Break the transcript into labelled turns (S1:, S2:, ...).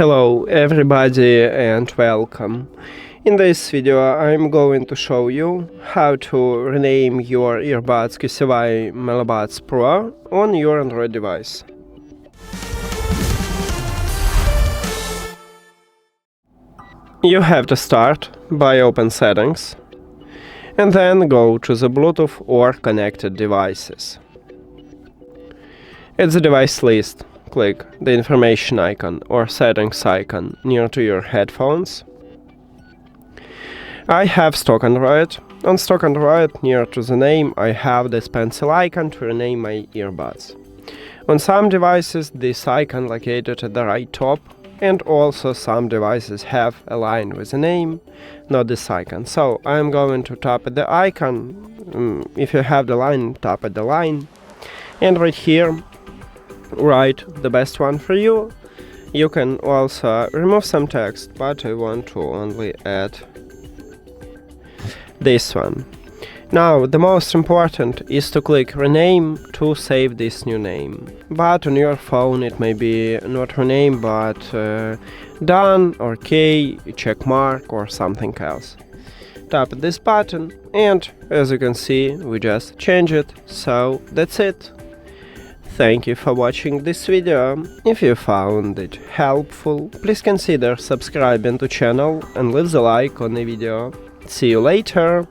S1: Hello everybody and welcome. In this video I'm going to show you how to rename your earbuds QCY MeloBuds Pro on your Android device. You have to start by open settings and then go to the Bluetooth or connected devices. At the device list, click the information icon or settings icon near to your headphones. I have stock Android. On stock Android, near to the name, I have this pencil icon to rename my earbuds. On some devices, this icon located at the right top, and also some devices have a line with the name, not this icon. So I'm going to tap at the icon. If you have the line, tap at the line, and right here write the best one for you. You can also remove some text, but I want to only add this one. Now, the most important is to click rename to save this new name. But on your phone it may be not rename, but done or K, check mark or something else. Tap this button and as you can see we just change it, so that's it. Thank you for watching this video. If you found it helpful, please consider subscribing to channel and leave the like on the video. See you later!